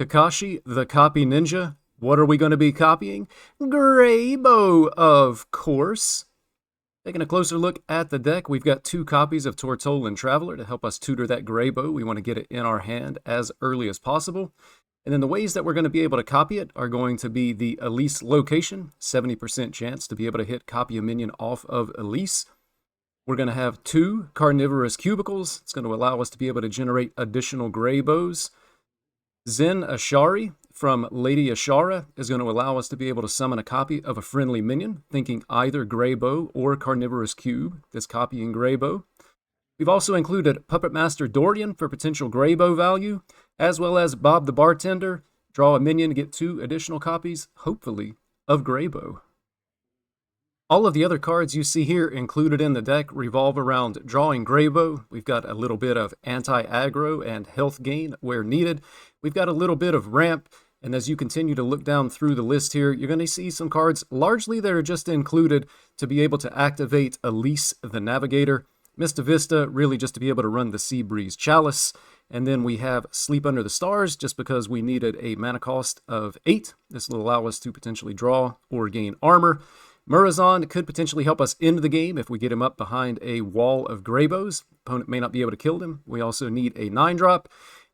Kakashi, the copy ninja. What are we going to be copying? Greybough, of course. Taking a closer look at the deck, we've got 2 copies of Tortolan Traveler to help us tutor that Greybough. We want to get it in our hand as early as possible. And then the ways that we're going to be able to copy it are going to be the Elise location, 70% chance to be able to hit copy a minion off of Elise. We're going to have 2 carnivorous cubicles. It's going to allow us to be able to generate additional Greyboughs. Zen Ashari from Lady Ashara is going to allow us to be able to summon a copy of a friendly minion, thinking either Greybough or Carnivorous Cube that's copying Greybough. We've also included Puppet Master Dorian for potential Greybough value, as well as Bob the Bartender. Draw a minion to get 2 additional copies, hopefully, of Greybough. All of the other cards you see here included in the deck revolve around drawing Greybough. We've got a little bit of anti-aggro and health gain where needed. We've got a little bit of ramp, and as you continue to look down through the list here, you're going to see some cards largely that are just included to be able to activate Elise the Navigator. Mista Vista, really just to be able to run the Sea Breeze Chalice. And then we have Sleep Under the Stars, just because we needed a mana cost of 8. This will allow us to potentially draw or gain armor. Murazan could potentially help us end the game if we get him up behind a wall of Greyboughs. Opponent may not be able to kill him. We also need a 9-drop.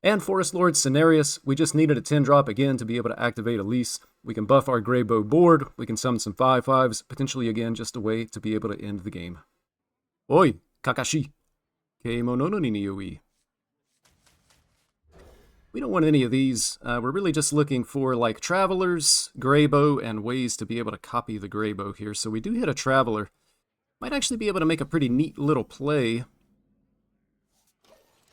And Forest Lord Cenarius, we just needed a 10-drop again to be able to activate Elise. We can buff our Greybough board. We can summon some 5/5s. Potentially, again, just a way to be able to end the game. Oi, Kakashi. Keimono ni Nioi. We don't want any of these. We're really just looking for like Travelers, Greybough, and ways to be able to copy the Greybough here. So we do hit a Traveler. Might actually be able to make a pretty neat little play.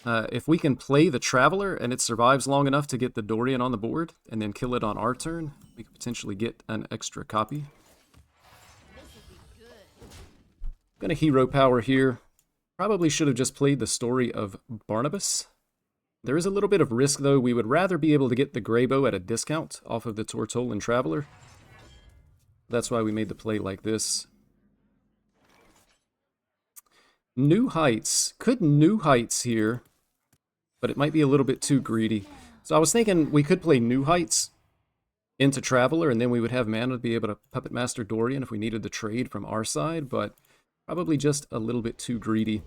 If we can play the Traveler and it survives long enough to get the Dorian on the board and then kill it on our turn, we could potentially get an extra copy. Gonna hero power here. Probably should have just played the story of Barnabas. There is a little bit of risk, though. We would rather be able to get the Greybough at a discount off of the Tortolan Traveler. That's why we made the play like this. New Heights. Could New Heights here, but it might be a little bit too greedy. So I was thinking we could play New Heights into Traveler, and then we would have mana to be able to Puppet Master Dorian if we needed the trade from our side, but probably just a little bit too greedy.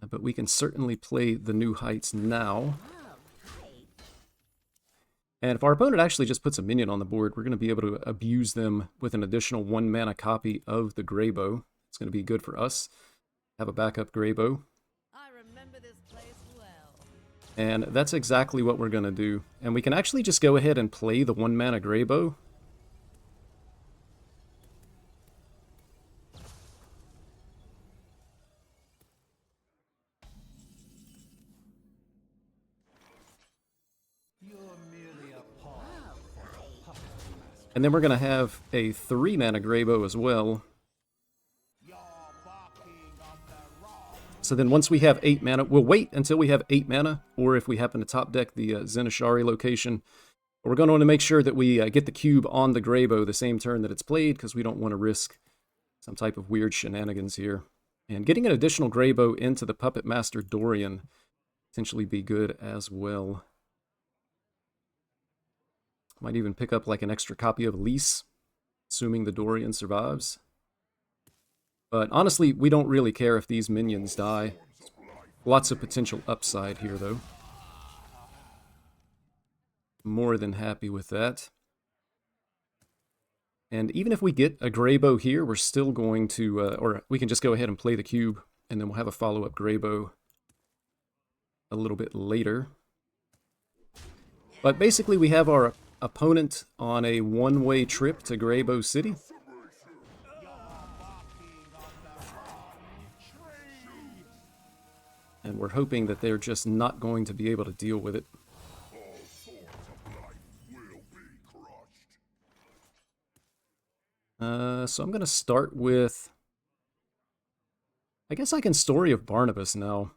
But we can certainly play the New Heights now. And if our opponent actually just puts a minion on the board, we're going to be able to abuse them with an additional 1-mana copy of the Greybough. It's going to be good for us. Have a backup Greybough. I remember this place well. And that's exactly what we're going to do. And we can actually just go ahead and play the 1-mana Greybough. And then we're going to have a 3-mana Greybough as well. So then once we have 8 mana, we'll wait until we have 8 mana, or if we happen to top deck the Zen Ashari location. But we're going to want to make sure that we get the cube on the Greybough the same turn that it's played, because we don't want to risk some type of weird shenanigans here. And getting an additional Greybough into the Puppet Master Dorian potentially be good as well. Might even pick up like an extra copy of Elise, assuming the Dorian survives. But honestly, we don't really care if these minions die. Lots of potential upside here, though. More than happy with that. And even if we get a Greybough here, we're still going to, or we can just go ahead and play the cube, and then we'll have a follow-up Greybough a little bit later. But basically, we have our opponent on a one-way trip to Greybough City. And we're hoping that they're just not going to be able to deal with it. So I'm going to start with... I guess I can Story of Barnabas now.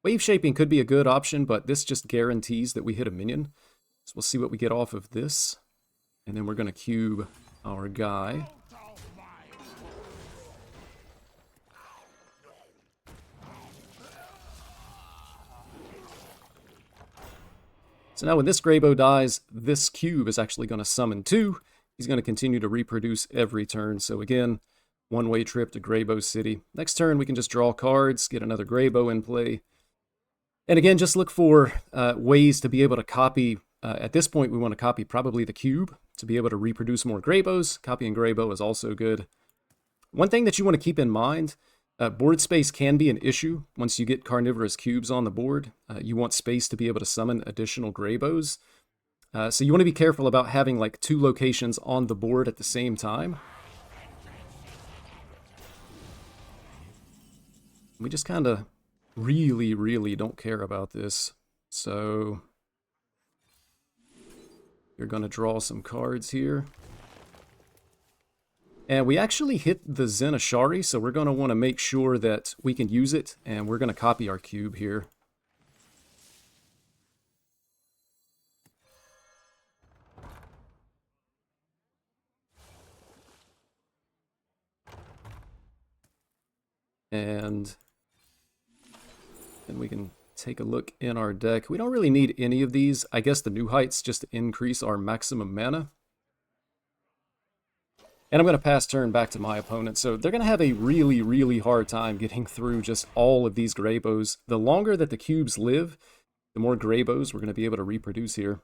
Wave Shaping could be a good option, but this just guarantees that we hit a minion. So we'll see what we get off of this. And then we're going to cube our guy. So now when this Greybough dies, this cube is actually going to summon 2. He's going to continue to reproduce every turn. So again, one-way trip to Greybough City. Next turn, we can just draw cards, get another Greybough in play. And again, just look for ways to be able to copy. At this point, we want to copy probably the cube to be able to reproduce more Greyboughs. Copying Greybough is also good. One thing that you want to keep in mind, board space can be an issue once you get carnivorous cubes on the board. You want space to be able to summon additional Greyboughs. So you want to be careful about having like 2 locations on the board at the same time. We just kind of really don't care about this. So you're going to draw some cards here. And we actually hit the Zenashari, so we're going to want to make sure that we can use it, and we're going to copy our cube here. And then we can take a look in our deck. We don't really need any of these. I guess the New Heights just to increase our maximum mana. And I'm going to pass turn back to my opponent. So they're going to have a really hard time getting through just all of these Greyboughs. The longer that the cubes live, the more Greyboughs we're going to be able to reproduce here.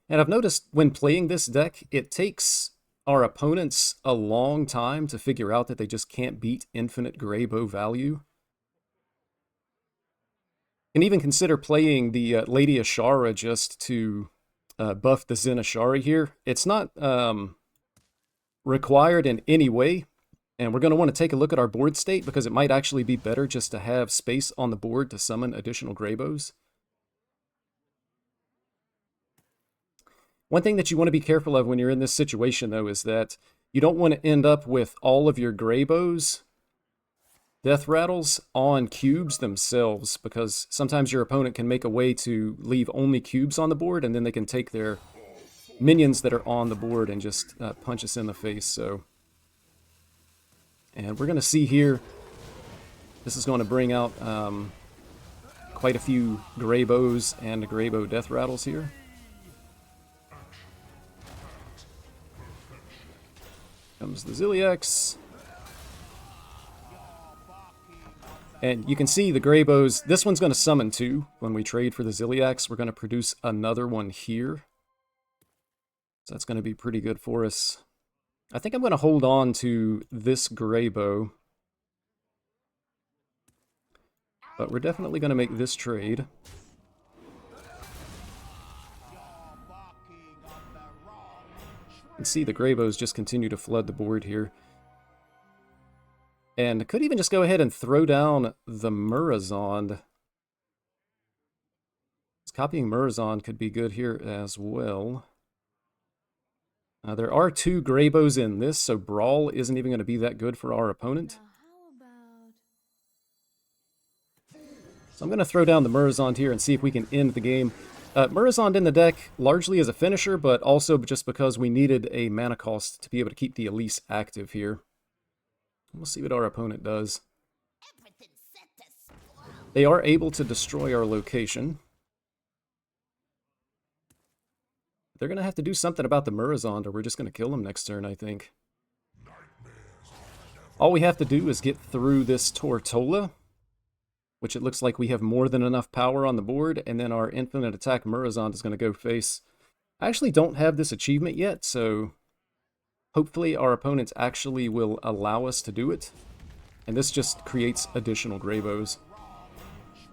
And I've noticed when playing this deck, it takes our opponents a long time to figure out that they just can't beat infinite Greybough value. And even consider playing the Lady Ashara just to buff the Zenashari here. It's not required in any way, and we're going to want to take a look at our board state because it might actually be better just to have space on the board to summon additional Greyboughs. One thing that you want to be careful of when you're in this situation, though, is that you don't want to end up with all of your Greyboughs, Death Rattles, on cubes themselves, because sometimes your opponent can make a way to leave only cubes on the board, and then they can take their minions that are on the board and just punch us in the face. So, and we're going to see here, this is going to bring out quite a few Greyboughs and Greybough Death Rattles here. Comes the Ziliax. And you can see the Greyboughs, this one's going to summon 2 when we trade for the Ziliax. We're going to produce another one here. So that's going to be pretty good for us. I think I'm going to hold on to this Greybough. But we're definitely going to make this trade. You can see the Greyboughs just continue to flood the board here. And could even just go ahead and throw down the Murozond. Copying Murozond could be good here as well. There are 2 Greyboughs in this, so Brawl isn't even going to be that good for our opponent. So I'm going to throw down the Murozond here and see if we can end the game. Murozond in the deck largely as a finisher, but also just because we needed a mana cost to be able to keep the Elise active here. We'll see what our opponent does. They are able to destroy our location. They're going to have to do something about the Murozond, or we're just going to kill them next turn, I think. All we have to do is get through this Tortola, which it looks like we have more than enough power on the board, and then our infinite attack Murozond is going to go face. I actually don't have this achievement yet, so hopefully our opponents actually will allow us to do it. And this just creates additional Greyboughs.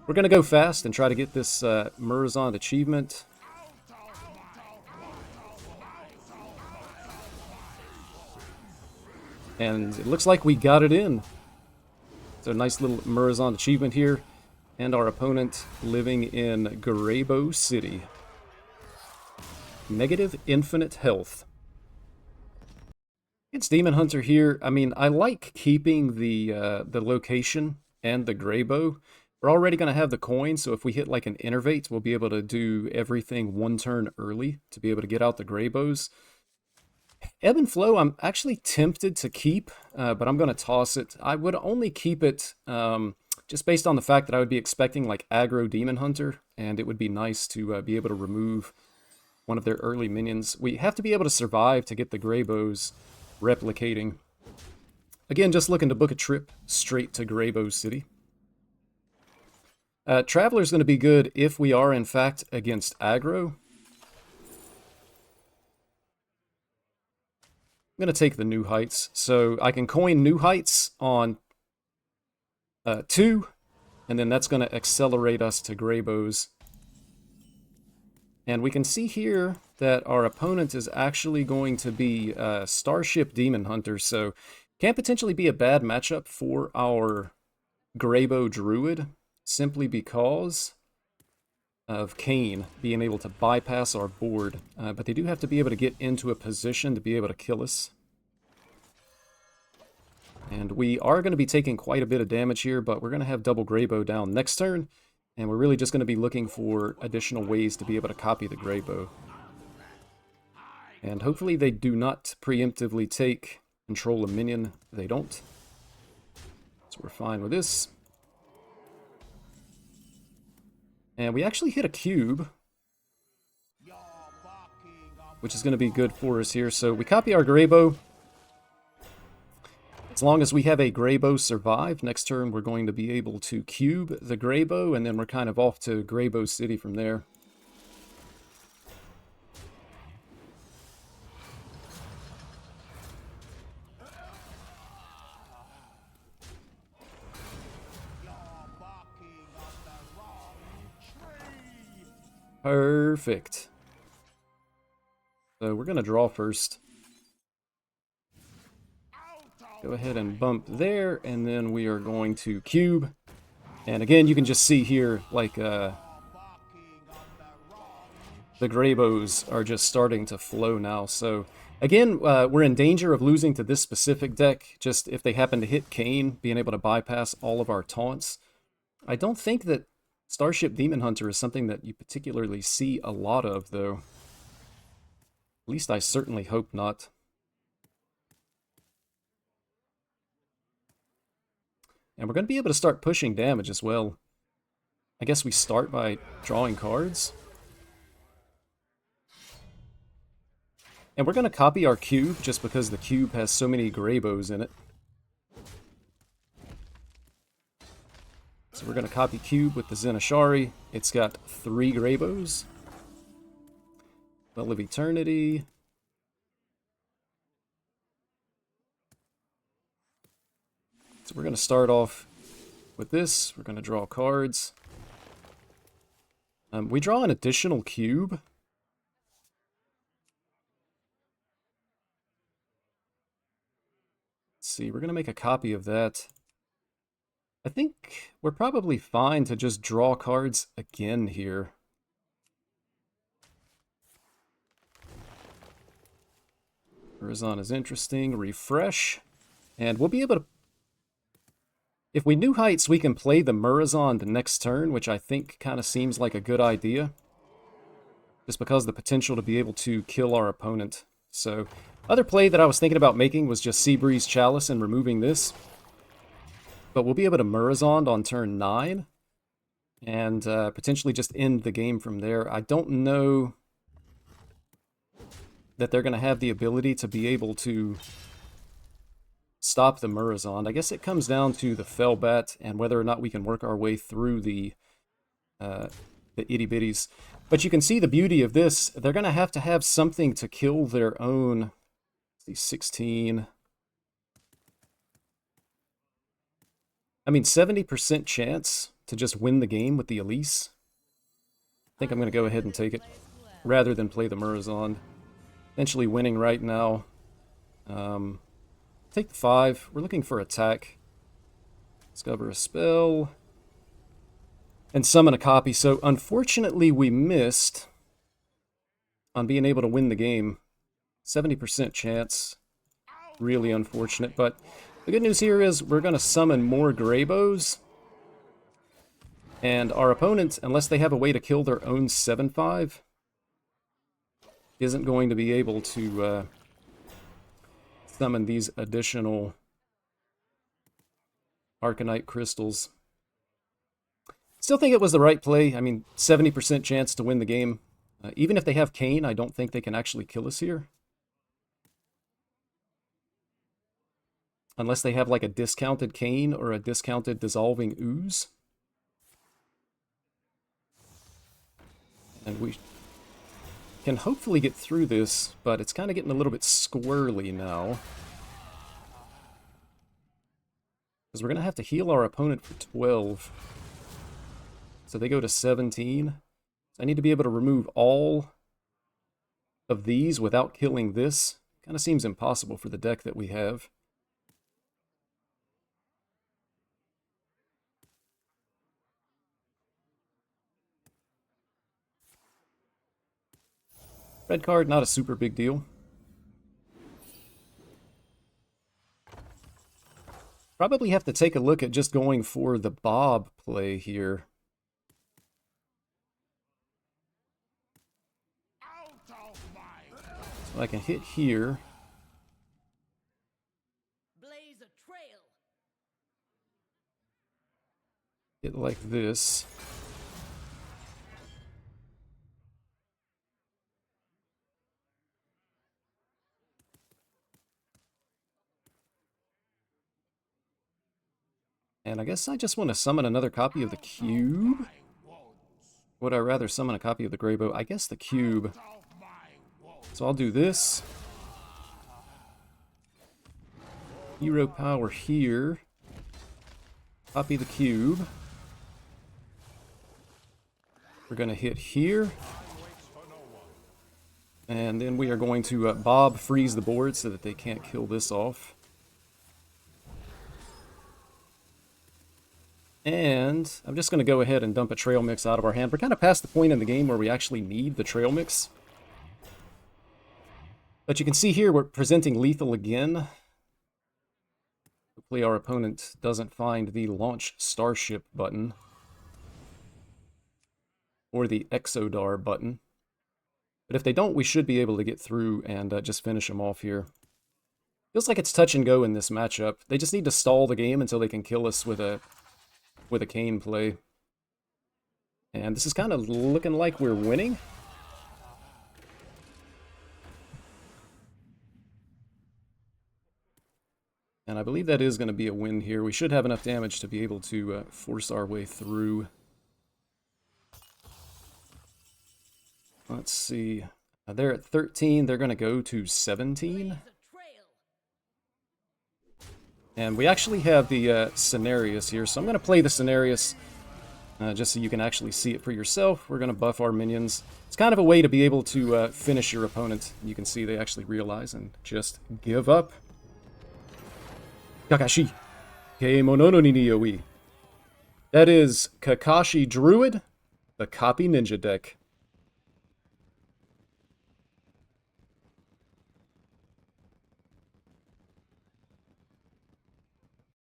We're going to go fast and try to get this Murozond achievement. And it looks like we got it in. So a nice little Murozond achievement here. And our opponent living in Greybough City. Negative infinite health. It's Demon Hunter here. I mean, I like keeping the location and the Greybough. We're already going to have the coin, so if we hit like an Innervate, we'll be able to do everything 1 turn early to be able to get out the Greyboughs. Ebb and Flow, I'm actually tempted to keep, but I'm going to toss it. I would only keep it just based on the fact that I would be expecting like aggro Demon Hunter, and it would be nice to be able to remove one of their early minions. We have to be able to survive to get the Greyboughs replicating. Again, just looking to book a trip straight to Greybough City. Traveler's going to be good if we are, in fact, against aggro. I'm going to take the New Heights. So I can coin New Heights on 2, and then that's going to accelerate us to Greyboughs. And we can see here that our opponent is actually going to be Starship Demon Hunter, so can potentially be a bad matchup for our Greybough Druid, simply because of Kane being able to bypass our board. But they do have to be able to get into a position to be able to kill us. And we are going to be taking quite a bit of damage here, but we're going to have double Greybough down next turn. And we're really just going to be looking for additional ways to be able to copy the Greybough. And hopefully they do not preemptively take control of minion. They don't. So we're fine with this. And we actually hit a cube, which is going to be good for us here. So we copy our Greybough. As long as we have a Greybough survive, next turn we're going to be able to cube the Greybough, and then we're kind of off to Greybough City from there. Perfect. So we're going to draw first. Go ahead and bump there, and then we are going to cube. And again, you can just see here, like, the Greyboughs are just starting to flow now. So, again, we're in danger of losing to this specific deck, just if they happen to hit Kane, being able to bypass all of our taunts. I don't think that Starship Demon Hunter is something that you particularly see a lot of, though. At least I certainly hope not. And we're going to be able to start pushing damage as well. I guess we start by drawing cards. And we're going to copy our cube just because the cube has so many Greyboughs in it. So we're going to copy cube with the Zenashari. It's got 3 Greyboughs. Well of Eternity. So we're going to start off with this. We're going to draw cards. We draw an additional cube. Let's see, we're going to make a copy of that. I think we're probably fine to just draw cards again here. Horizon is interesting. Refresh. And we'll be able to... If we New Heights, we can play the Murazond the next turn, which I think kind of seems like a good idea. Just because of the potential to be able to kill our opponent. So, other play that I was thinking about making was just Seabreeze Chalice and removing this. But we'll be able to Murazond on turn 9. And potentially just end the game from there. I don't know that they're going to have the ability to be able to stop the Murazond. I guess it comes down to the Fellbat and whether or not we can work our way through the itty bitties. But you can see the beauty of this. They're going to have something to kill their own. Let's see, 16. I mean, 70% chance to just win the game with the Elise. I think I'm going to go ahead and take it rather than play the Murazond. Essentially winning right now. Take the 5. We're looking for attack. Discover a spell. And summon a copy. So, unfortunately, we missed on being able to win the game. 70% chance. Really unfortunate. But the good news here is we're going to summon more Greyboughs. And our opponent, unless they have a way to kill their own 7/5, isn't going to be able to... summon these additional Arcanite crystals. Still think it was the right play. I mean, 70% chance to win the game. Even if they have Kayn, I don't think they can actually kill us here. Unless they have like a discounted Kayn or a discounted Dissolving Ooze. And we can hopefully get through this, but it's kind of getting a little bit squirrely now. Because we're going to have to heal our opponent for 12. So they go to 17. So I need to be able to remove all of these without killing this. Kind of seems impossible for the deck that we have. Red card, not a super big deal. Probably have to take a look at just going for the Bob play here. So I can hit here. Blaze a trail. Hit like this. And I guess I just want to summon another copy of the cube. Would I rather summon a copy of the Greybough? I guess the cube. So I'll do this. Hero power here. Copy the cube. We're going to hit here. And then we are going to Bob freeze the board so that they can't kill this off. And I'm just going to go ahead and dump a trail mix out of our hand. We're kind of past the point in the game where we actually need the trail mix. But you can see here we're presenting lethal again. Hopefully our opponent doesn't find the launch starship button. Or the Exodar button. But if they don't, we should be able to get through and just finish them off here. Feels like it's touch and go in this matchup. They just need to stall the game until they can kill us with a Kayn play. And this is kind of looking like we're winning. And I believe that is going to be a win here. We should have enough damage to be able to force our way through. Let's see. They're at 13. They're going to go to 17. And we actually have the Cenarius here, so I'm going to play the Cenarius just so you can actually see it for yourself. We're going to buff our minions. It's kind of a way to be able to finish your opponent. You can see they actually realize and just give up. Kakashi. Kei monono ni nioi. That is Kakashi Druid, the Copy Ninja deck.